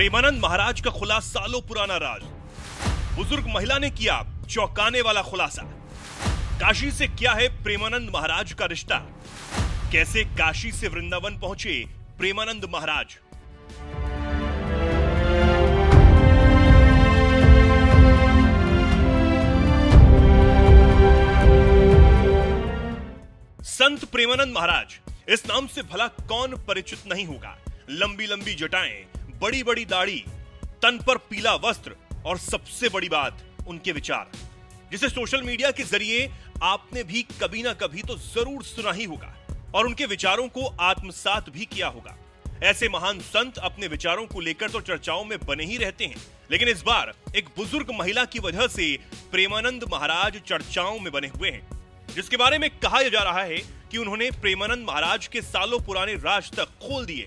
प्रेमानंद महाराज का खुला सालों पुराना राज। बुजुर्ग महिला ने किया चौंकाने वाला खुलासा। काशी से क्या है प्रेमानंद महाराज का रिश्ता? कैसे काशी से वृंदावन पहुंचे प्रेमानंद महाराज? संत प्रेमानंद महाराज, इस नाम से भला कौन परिचित नहीं होगा। लंबी लंबी जटाएं, बड़ी बड़ी दाढ़ी, तन पर पीला वस्त्र और सबसे बड़ी बात उनके विचार, जिसे सोशल मीडिया के जरिए आपने भी कभी ना कभी तो जरूर सुना ही होगा और उनके विचारों को आत्मसात भी किया होगा। ऐसे महान संत अपने विचारों को लेकर तो चर्चाओं में बने ही रहते हैं, लेकिन इस बार एक बुजुर्ग महिला की वजह से प्रेमानंद महाराज चर्चाओं में बने हुए हैं, जिसके बारे में कहा जा रहा है कि उन्होंने प्रेमानंद महाराज के सालों पुराने राज तक खोल दिए।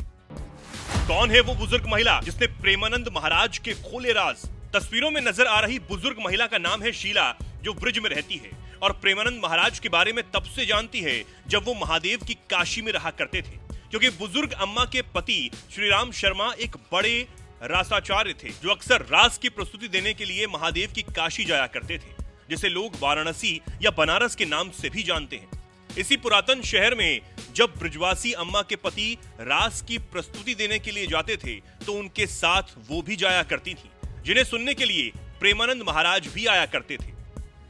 कौन है वो बुजुर्ग महिला जिसने प्रेमानंद महाराज के खोले राज? तस्वीरों में नजर आ रही बुजुर्ग महिला का नाम है शीला, जो ब्रिज में रहती है और प्रेमानंद महाराज के बारे में तब से जानती है जब वो महादेव की काशी में रहा करते थे, क्योंकि बुजुर्ग अम्मा के पति श्री राम शर्मा एक बड़े रासाचार्य थे, जो अक्सर रास की प्रस्तुति देने के लिए महादेव की काशी जाया करते थे, जिसे लोग वाराणसी या बनारस के नाम से भी जानते हैं। इसी पुरातन शहर में जब ब्रिजवासी अम्मा के पति रास की प्रस्तुति देने के लिए जाते थे तो उनके साथ वो भी जाया करती थी, जिन्हें सुनने के लिए प्रेमानंद महाराज भी आया करते थे,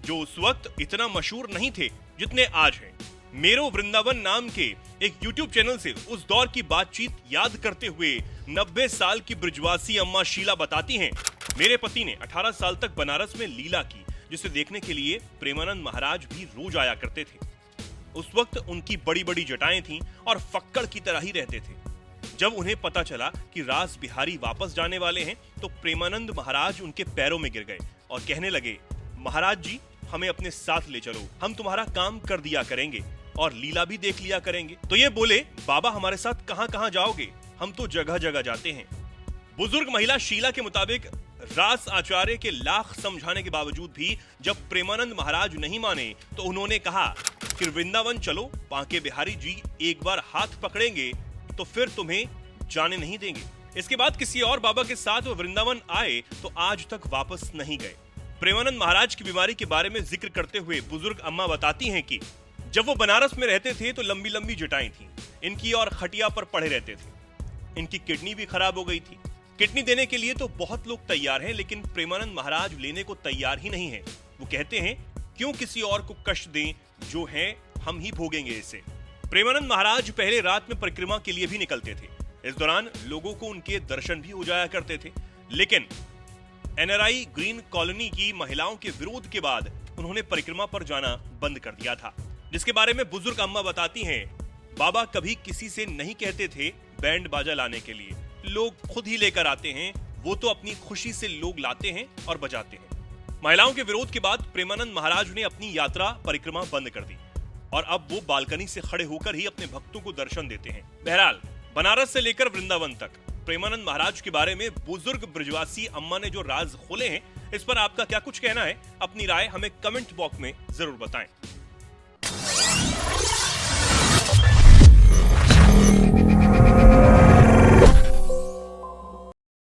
जो उस वक्त इतना मशहूर नहीं थे जितने आज हैं। मेरो वृंदावन नाम के एक YouTube चैनल से उस दौर की बातचीत याद करते हुए 90 साल की ब्रिजवासी अम्मा शीला बताती हैं, मेरे पति ने 18 साल तक बनारस में लीला की, जिसे देखने के लिए प्रेमानंद महाराज भी रोज आया करते थे। उस वक्त उनकी बड़ी बड़ी जटाएं थीं और फक्कड़ की तरह ही रहते थे। जब उन्हें पता चला कि रास बिहारी वापस जाने वाले हैं तो प्रेमानंद महाराज उनके पैरों में गिर गए और कहने लगे, महाराज जी, हमें अपने साथ ले चलो, हम तुम्हारा काम कर दिया करेंगे और लीला भी देख लिया करेंगे। तो ये बोले, बाबा हमारे साथ कहां कहां जाओगे, हम तो जगह जगह जाते हैं। बुजुर्ग महिला शीला के मुताबिक रास आचार्य के लाख समझाने के बावजूद भी जब प्रेमानंद महाराज नहीं माने तो उन्होंने कहा कि वृंदावन चलो, बांके बिहारी जी एक बार हाथ पकड़ेंगे तो फिर तुम्हें जाने नहीं देंगे। इसके बाद किसी और बाबा के साथ वो वृंदावन आए तो आज तक वापस नहीं गए। प्रेमानंद महाराज की बीमारी के बारे में जिक्र करते हुए बुजुर्ग अम्मा बताती हैं कि जब वो बनारस में रहते थे तो लंबी लंबी जटाएं थीं इनकी और खटिया पर पड़े रहते थे। इनकी किडनी भी खराब हो गई थी। किडनी देने के लिए तो बहुत लोग तैयार हैं, लेकिन प्रेमानंद महाराज लेने को तैयार ही नहीं है। वो कहते हैं, क्यों किसी और को कष्ट दें, जो है हम ही भोगेंगे इसे। प्रेमानंद महाराज पहले रात में परिक्रमा के लिए भी निकलते थे। इस दौरान लोगों को उनके दर्शन भी हो जाया करते थे, लेकिन NRI ग्रीन कॉलोनी की महिलाओं के विरोध के बाद उन्होंने परिक्रमा पर जाना बंद कर दिया था, जिसके बारे में बुजुर्ग अम्मा बताती हैं, बाबा कभी किसी से नहीं कहते थे बैंड बाजा लाने के लिए, लोग खुद ही लेकर आते हैं, वो तो अपनी खुशी से लोग लाते हैं और बजाते हैं। महिलाओं के विरोध के बाद प्रेमानंद महाराज ने अपनी यात्रा परिक्रमा बंद कर दी और अब वो बालकनी से खड़े होकर ही अपने भक्तों को दर्शन देते हैं। बहरहाल, बनारस से लेकर वृंदावन तक प्रेमानंद महाराज के बारे में बुजुर्ग ब्रिजवासी अम्मा ने जो राज खोले हैं, इस पर आपका क्या कुछ कहना है? अपनी राय हमें कमेंट बॉक्स में जरूर बताएं।